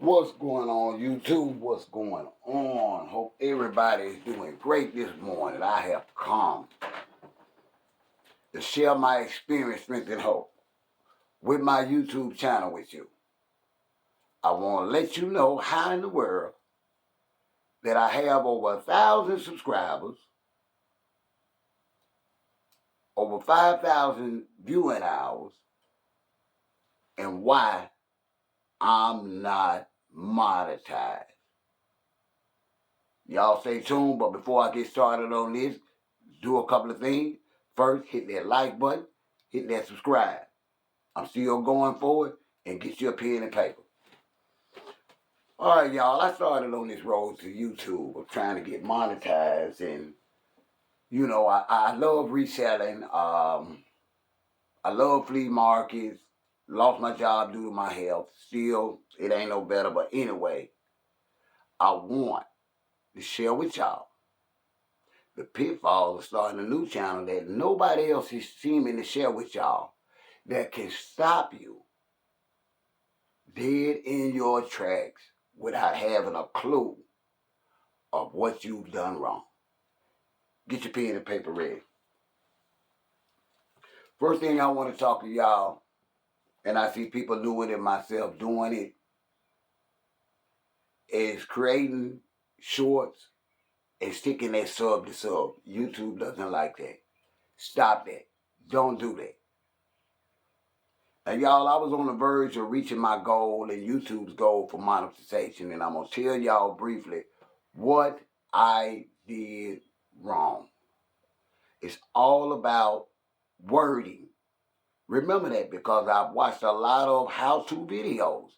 What's going on, YouTube? What's going on? Hope everybody is doing great this morning. I have come to share my experience, strength, and hope with my YouTube channel with you. I want to let you know how in the world that I have over 1,000 subscribers, over 5,000 viewing hours, and why I'm not monetized. Y'all stay tuned, but before I get started on this, do a couple of things. First, hit that like button, hit that subscribe. I'm still going forward, and get you a pen and paper. All right, y'all, I started on this road to YouTube of trying to get monetized, and, you know, I love reselling. I love flea markets. Lost my job due to my health. Still, it ain't no better, but anyway, I want to share with y'all the pitfalls of starting a new channel that nobody else is seeming to share with y'all that can stop you dead in your tracks without having a clue of what you've done wrong. Get your pen and paper ready. First thing I want to talk to y'all, and I see people doing it, myself doing it, is creating shorts and sticking that sub to sub. YouTube doesn't like that. Stop that. Don't do that. And y'all, I was on the verge of reaching my goal and YouTube's goal for monetization, and I'm going to tell y'all briefly what I did wrong. It's all about wording. Remember that, because I've watched a lot of how-to videos,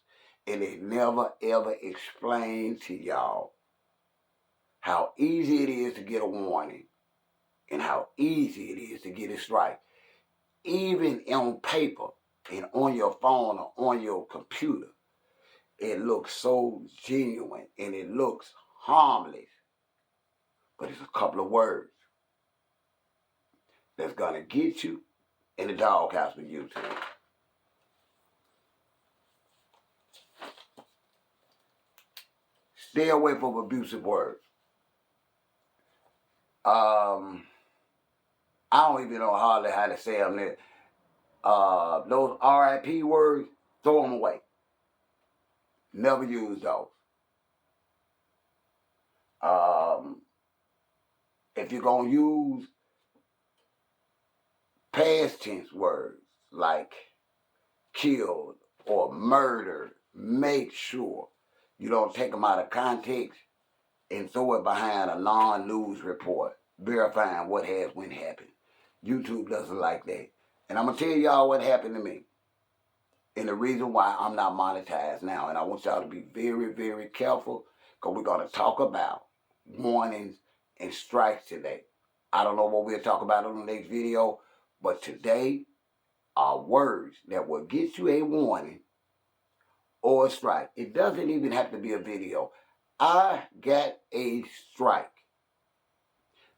and it never ever explained to y'all how easy it is to get a warning and how easy it is to get a strike. Even on paper and on your phone or on your computer, it looks so genuine and it looks harmless. But it's a couple of words that's going to get you in the doghouse with YouTube. Stay away from abusive words. I don't even know hardly how to say them there. Those RIP words, throw them away. Never use those. If you're going to use past tense words like killed or murdered, make sure you don't take them out of context and throw it behind a non-news report verifying what has when happened. YouTube doesn't like that. And I'm going to tell y'all what happened to me and the reason why I'm not monetized now. And I want y'all to be very, very careful, because we're going to talk about warnings and strikes today. I don't know what we'll talk about in the next video, but today are words that will get you a warning or a strike. It doesn't even have to be a video. I got a strike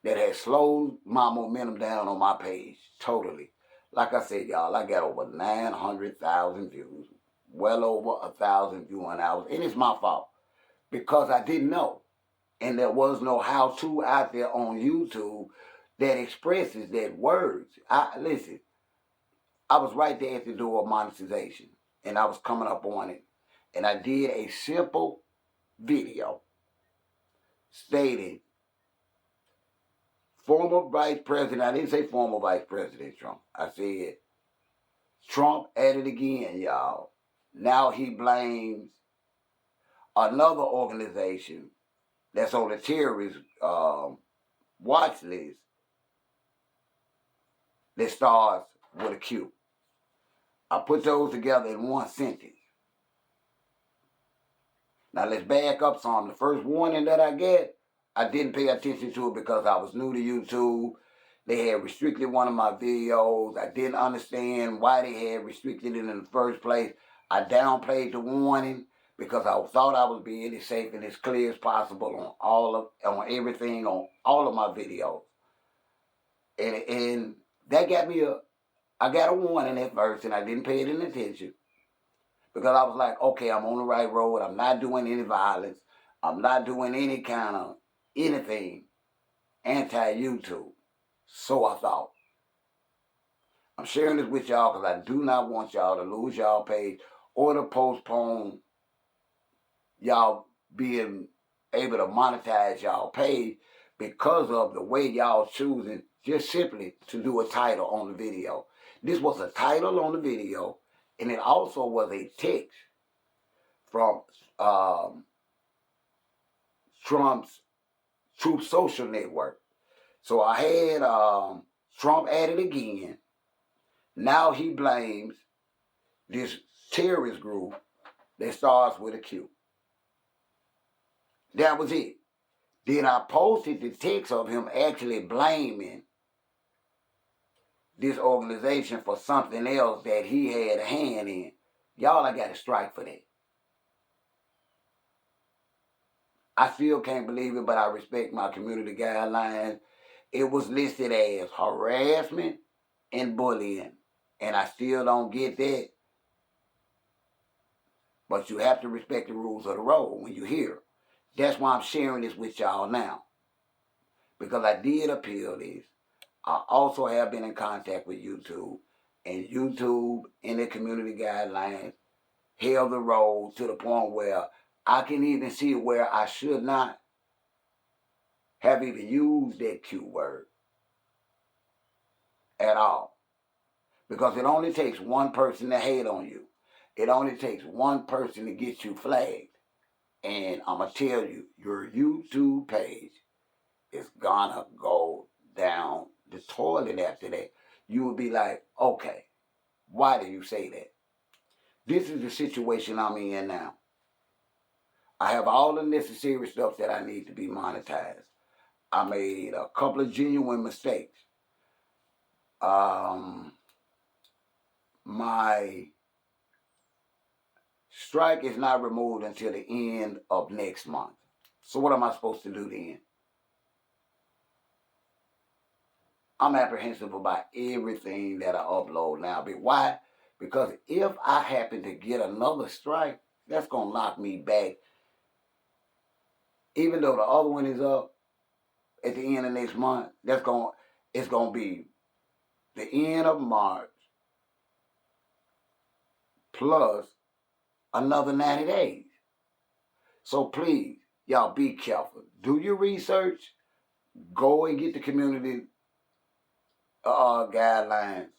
that has slowed my momentum down on my page totally. Like I said, y'all, I got over 900,000 views, well over 1,000 viewing hours, and it's my fault because I didn't know, and there was no how-to out there on YouTube that expresses that words. Listen, I was right there at the door of monetization, and I was coming up on it, and I did a simple video stating former Vice President, I didn't say former Vice President Trump. I said Trump at it again, y'all. Now he blames another organization that's on the terrorist watch list that starts with a Q. I put those together in one sentence. Now let's back up some. The first warning that I get, I didn't pay attention to it because I was new to YouTube. They had restricted one of my videos. I didn't understand why they had restricted it in the first place. I downplayed the warning because I thought I was being as safe and as clear as possible on everything, on all of my videos. And that got me I got a warning at first, and I didn't pay it any attention. Because I was like, okay, I'm on the right road. I'm not doing any violence. I'm not doing any kind of anything anti-YouTube. So I thought. I'm sharing this with y'all because I do not want y'all to lose y'all page or to postpone y'all being able to monetize y'all page because of the way y'all choosing just simply to do a title on the video. This was a title on the video, and it also was a text from Trump's Truth Social Network. So I had Trump at it again. Now he blames this terrorist group that starts with a Q. That was it. Then I posted the text of him actually blaming this organization for something else that he had a hand in. Y'all, I got a strike for that. I still can't believe it, but I respect my community guidelines. It was listed as harassment and bullying, and I still don't get that. But you have to respect the rules of the road when you hear. That's why I'm sharing this with y'all now, because I did appeal this. I also have been in contact with YouTube, and YouTube in the community guidelines held the road to the point where I can even see where I should not have even used that Q word at all. Because it only takes one person to hate on you. It only takes one person to get you flagged. And I'm going to tell you, your YouTube page is going to go down the toilet after that. You will be like, okay, why do you say that? This is the situation I'm in now. I have all the necessary stuff that I need to be monetized. I made a couple of genuine mistakes. My strike is not removed until the end of next month. So what am I supposed to do then? I'm apprehensive about everything that I upload now. But why? Because if I happen to get another strike, that's going to lock me back. Even though the other one is up at the end of next month, it's going to be the end of March plus another 90 days. So please, y'all be careful. Do your research. Go and get the community guidelines.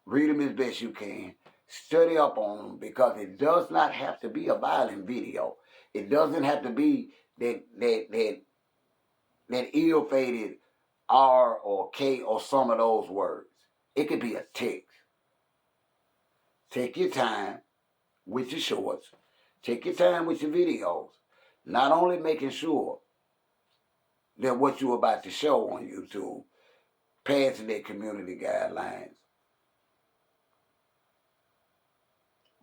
Read them as best you can. Study up on them, because it does not have to be a violent video. It doesn't have to be that ill-fated R or K or some of those words. It could be a text. Take your time with your shorts. Take your time with your videos. Not only making sure that what you're about to show on YouTube passes their community guidelines,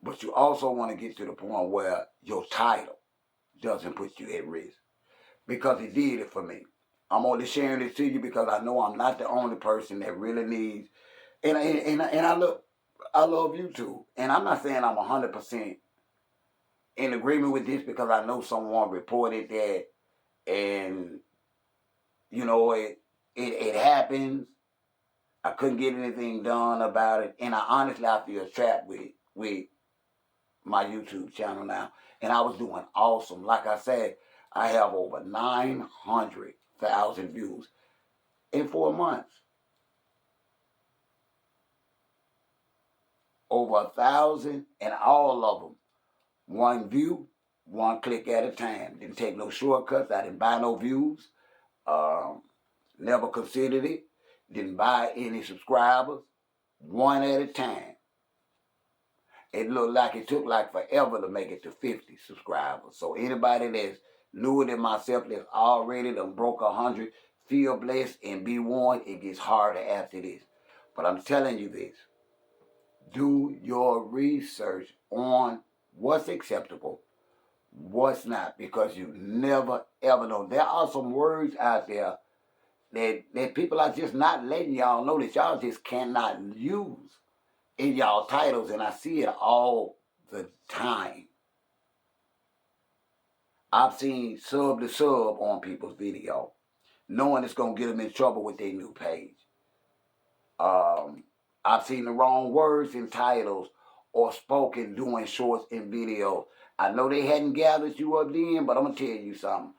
but you also want to get to the point where your title doesn't put you at risk, because it did it for me. I'm only sharing this to you because I know I'm not the only person that really needs, and I love YouTube, and I'm not saying I'm 100% in agreement with this, because I know someone reported that, and you know it happens. I couldn't get anything done about it, and I feel trapped with my YouTube channel now, and I was doing awesome. Like I said, I have over 900,000 views in 4 months. Over 1,000, and all of them, one view, one click at a time. Didn't take no shortcuts. I didn't buy no views. Never considered it. Didn't buy any subscribers. One at a time. It looked like it took like forever to make it to 50 subscribers. So anybody that's newer than myself, that's already done broke 100, feel blessed and be warned, it gets harder after this. But I'm telling you this. Do your research on what's acceptable, what's not, because you never ever know. There are some words out there that people are just not letting y'all know that y'all just cannot use in y'all titles, and I see it all the time. I've seen sub to sub on people's video, knowing it's going to get them in trouble with their new page. I've seen the wrong words in titles or spoken doing shorts and videos. I know they hadn't gathered you up then, but I'm going to tell you something.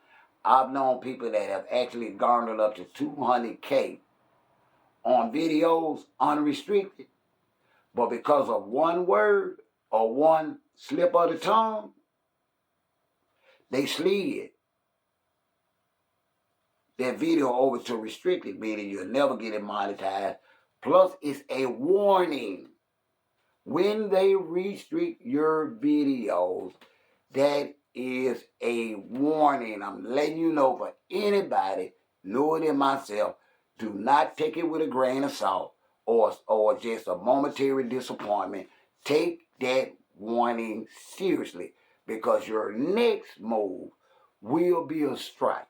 I've known people that have actually garnered up to 200K on videos unrestricted, but because of one word or one slip of the tongue, they slid that video over to restricted, meaning you'll never get it monetized. Plus, it's a warning. When they restrict your videos, that is a warning. I'm letting you know for anybody, know it in myself, do not take it with a grain of salt or just a momentary disappointment. Take that warning seriously, because your next move will be a strike.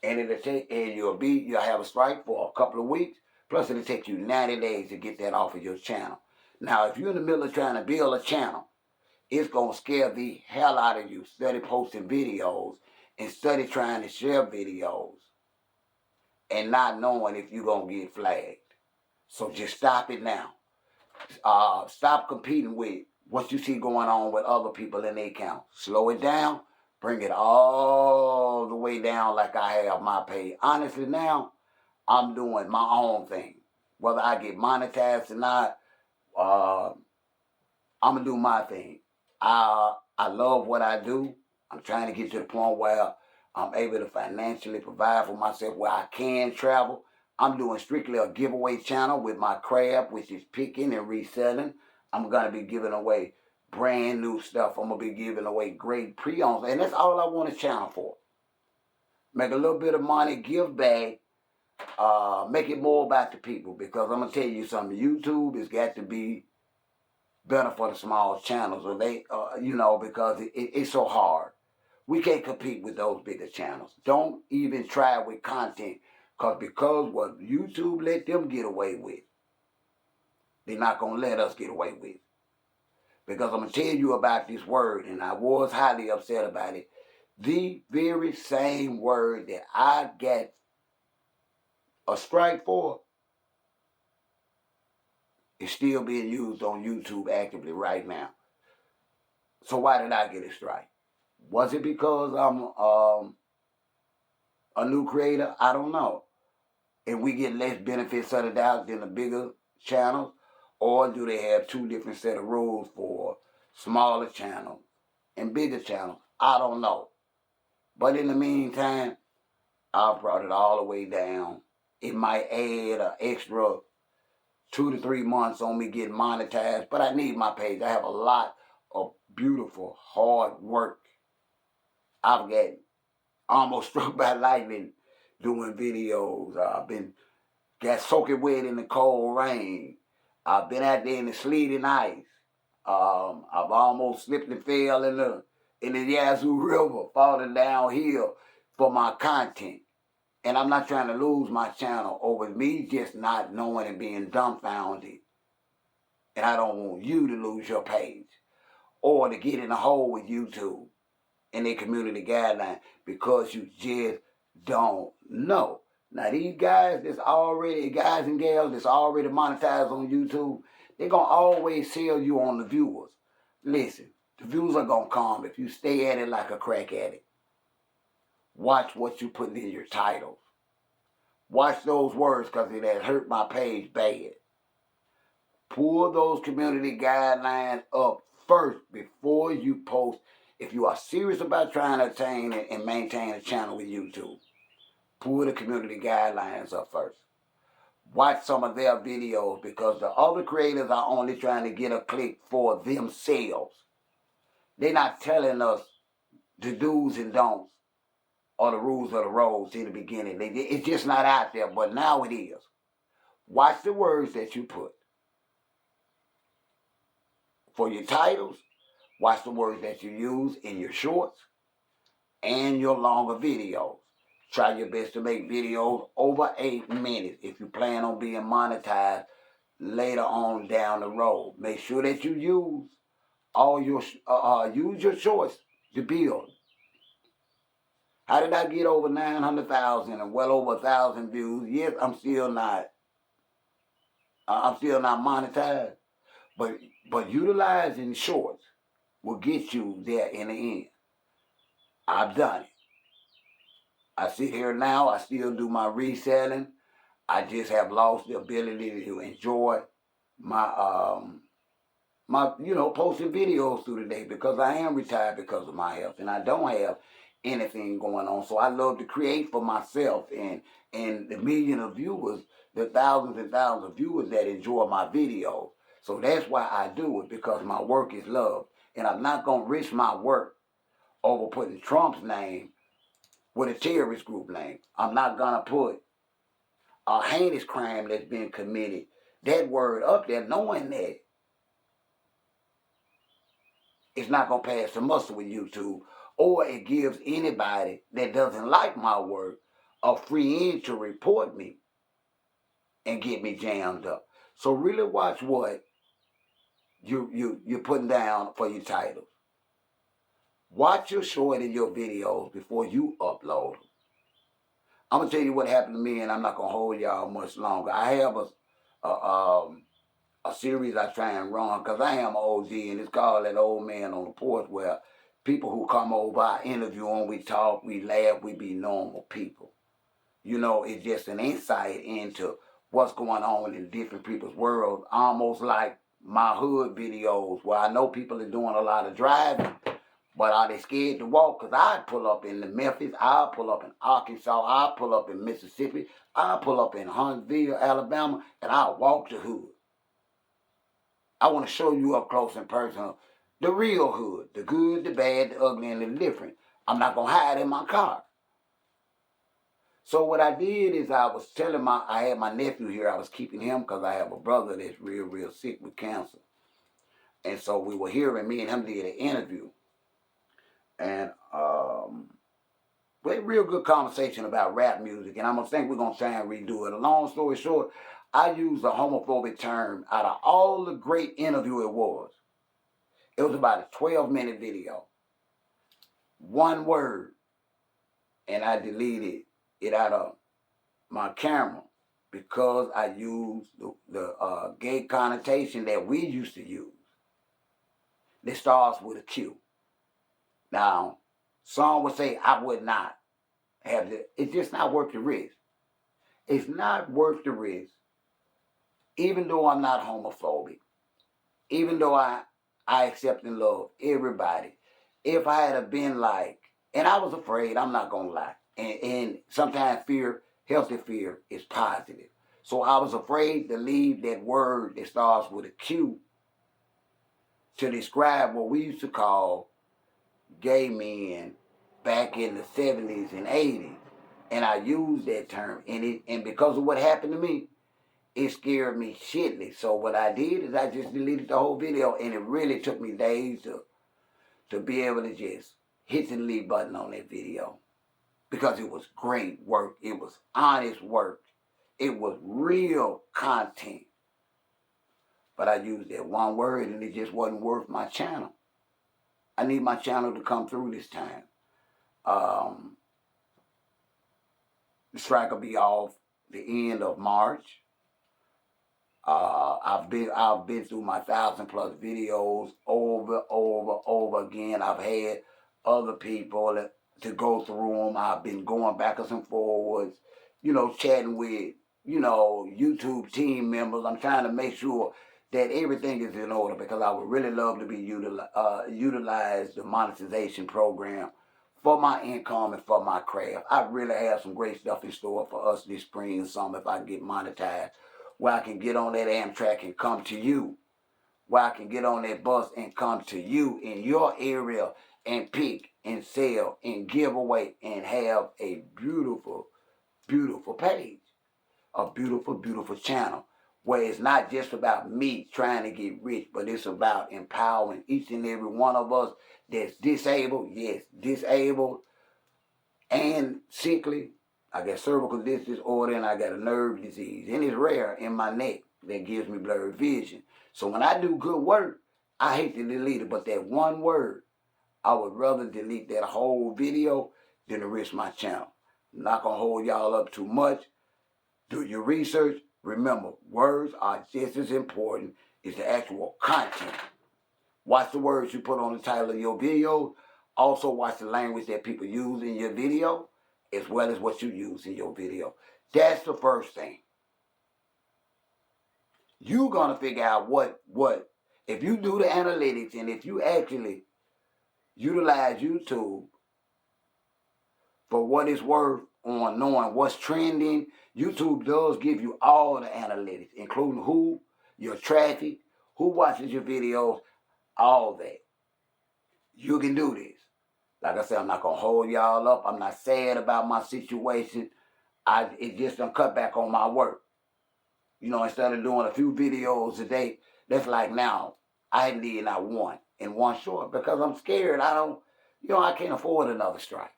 And you'll have a strike for a couple of weeks. Plus, it'll take you 90 days to get that off of your channel. Now, if you're in the middle of trying to build a channel, it's going to scare the hell out of you. Study posting videos and study trying to share videos and not knowing if you're going to get flagged. So just stop it now. Stop competing with what you see going on with other people in their account. Slow it down. Bring it all the way down like I have my page. Honestly, now, I'm doing my own thing. Whether I get monetized or not, I'm going to do my thing. I love what I do. I'm trying to get to the point where I'm able to financially provide for myself, where I can travel. I'm doing strictly a giveaway channel with my craft, which is picking and reselling. I'm going to be giving away brand new stuff. I'm going to be giving away great pre-owns. And that's all I want a channel for. Make a little bit of money, give back, make it more about the people. Because I'm going to tell you something, YouTube has got to be better for the small channels. Or they, because it's so hard. We can't compete with those bigger channels. Don't even try with content. Because what YouTube let them get away with, they're not going to let us get away with. Because I'm going to tell you about this word, and I was highly upset about it. The very same word that I got a strike for is still being used on YouTube actively right now. So why did I get a strike? Was it because I'm a new creator? I don't know. And we get less benefits of the doubt than the bigger channels? Or do they have two different set of rules for smaller channels and bigger channels? I don't know. But in the meantime, I've brought it all the way down. It might add an extra 2 to 3 months on me getting monetized, but I need my page. I have a lot of beautiful, hard work. I've got almost struck by lightning doing videos. I've got soaking wet in the cold rain. I've been out there in the sleet and ice. I've almost slipped and fell in the Yazoo River, falling downhill for my content. And I'm not trying to lose my channel over me just not knowing and being dumbfounded. And I don't want you to lose your page or to get in a hole with YouTube and their community guidelines because you just don't know. Now these guys and gals that's already monetized on YouTube, they're going to always sell you on the viewers. Listen, the views are going to come if you stay at it like a crack addict. Watch what you put in your titles. Watch those words because it has hurt my page bad. Pull those community guidelines up first before you post. If you are serious about trying to attain and maintain a channel with YouTube, pull the community guidelines up first. Watch some of their videos because the other creators are only trying to get a click for themselves. They're not telling us the do's and don'ts or the rules of the roads in the beginning. It's just not out there, but now it is. Watch the words that you put. For your titles, watch the words that you use in your shorts and your longer videos. Try your best to make videos over 8 minutes. If you plan on being monetized, later on down the road. Make sure that you use all your use your choice to build. How did I get over 900,000 and well over 1,000 views? Yes, I'm still not monetized, but utilizing shorts will get you there in the end. I've done it. I sit here now. I still do my reselling. I just have lost the ability to enjoy my posting videos through the day because I am retired because of my health and I don't have anything going on. So I love to create for myself and the million of viewers, the thousands and thousands of viewers that enjoy my videos. So that's why I do it, because my work is loved. And I'm not going to risk my work over putting Trump's name with a terrorist group name. I'm not going to put a heinous crime that's been committed, that word up there, knowing that it's not going to pass the muster with YouTube, or it gives anybody that doesn't like my work a free end to report me and get me jammed up. So really watch what you're putting down for your titles. Watch your short and your videos before you upload them. I'm going to tell you what happened to me, and I'm not going to hold y'all much longer. I have a series I try and run because I am an OG, and it's called That Old Man on the Porch, where people who come over, I interview them, we talk, we laugh, we be normal people. You know, it's just an insight into what's going on in different people's worlds, almost like my hood videos where I know people are doing a lot of driving, but are they scared to walk? Because I pull up in the Memphis, I pull up in Arkansas, I pull up in Mississippi, I pull up in Huntsville, Alabama, and I walk the hood. I want to show you up close and personal the real hood, the good, the bad, the ugly, and the different. I'm not going to hide in my car. So what I did is I was telling I had my nephew here, I was keeping him because I have a brother that's real, real sick with cancer. And so we were here, and me and him did an interview. And we had a real good conversation about rap music, and I'm going to think we're going to try and redo it. A long story short, I used a homophobic term out of all the great interview it was. It was about a 12-minute video. One word, and I deleted it out of my camera because I used the gay connotation that we used to use. That starts with a Q. Now, some would say I would not have it. It's just not worth the risk. It's not worth the risk, even though I'm not homophobic, even though I accept and love everybody. If I had been like, and I was afraid, I'm not going to lie, and sometimes fear, healthy fear, is positive. So I was afraid to leave that word that starts with a Q to describe what we used to call gay men back in the 70s and 80s. And I used that term, and because of what happened to me, it scared me shitless. So what I did is I just deleted the whole video, and it really took me days to be able to just hit the delete button on that video, because it was great work. It was honest work. It was real content. But I used that one word, and it just wasn't worth my channel. I need my channel to come through this time. The strike will be off the end of March. I've been through my 1,000+ videos over again. I've had other people to go through them. I've been going backwards and forwards, chatting with, YouTube team members. I'm trying to make sure that everything is in order, because I would really love to be utilize the monetization program for my income and for my craft. I really have some great stuff in store for us this spring and summer if I get monetized, where I can get on that Amtrak and come to you, where I can get on that bus and come to you in your area and pick and sell and give away and have a beautiful, beautiful page, a beautiful, beautiful channel, where it's not just about me trying to get rich, but it's about empowering each and every one of us that's disabled, yes, disabled and sickly. I got cervical disc disorder, and I got a nerve disease, and it's rare in my neck. that gives me blurred vision. So when I do good work, I hate to delete it, but that one word, I would rather delete that whole video than to risk my channel. I'm not going to hold y'all up too much. Do your research. Remember, words are just as important as the actual content. Watch the words you put on the title of your video. Also watch the language that people use in your video, as well as what you use in your video. That's the first thing. You're going to figure out what, if you do the analytics and if you actually utilize YouTube for what it's worth on knowing what's trending, YouTube does give you all the analytics, including who, your traffic, who watches your videos, all that. You can do this. Like I said, I'm not going to hold y'all up. I'm not sad about my situation. It just done cut back on my work. You know, instead of doing a few videos a day, that's like now, I need not one and one short because I'm scared. I can't afford another strike.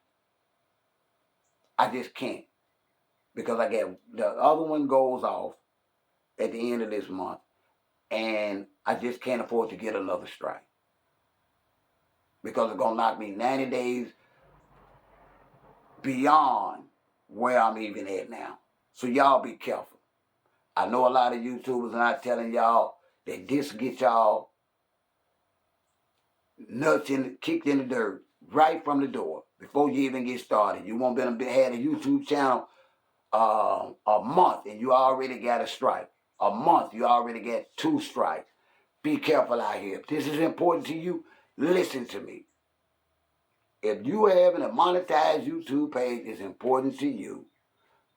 I just can't. Because I get, the other one goes off at the end of this month, and I just can't afford to get another strike. Because it's going to knock me 90 days beyond where I'm even at now. So y'all be careful. I know a lot of YouTubers are not telling y'all that this get y'all nuts kicked in the dirt right from the door before you even get started. You won't have had a YouTube channel a month and you already got a strike. A month, you already got 2 strikes. Be careful out here. If this is important to you, listen to me. If you having a monetized YouTube page is important to you,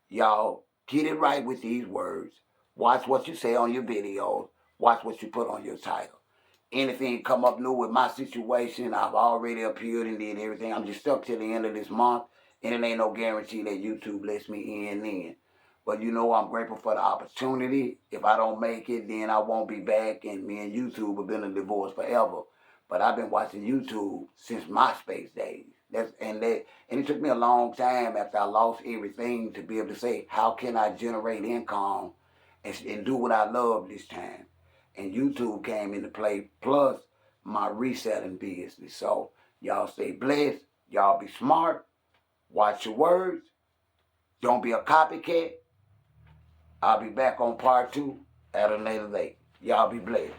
y'all get it right with these words. Watch what you say on your videos. Watch what you put on your title. Anything come up new with my situation, I've already appeared and did everything. I'm just stuck till the end of this month, and it ain't no guarantee that YouTube lets me in then. But I'm grateful for the opportunity. If I don't make it, then I won't be back, and me and YouTube have been a divorce forever. But I've been watching YouTube since MySpace days. And it took me a long time after I lost everything to be able to say, how can I generate income and do what I love this time? And YouTube came into play, plus my reselling business. So y'all stay blessed. Y'all be smart. Watch your words. Don't be a copycat. I'll be back on part 2 at a later date. Y'all be blessed.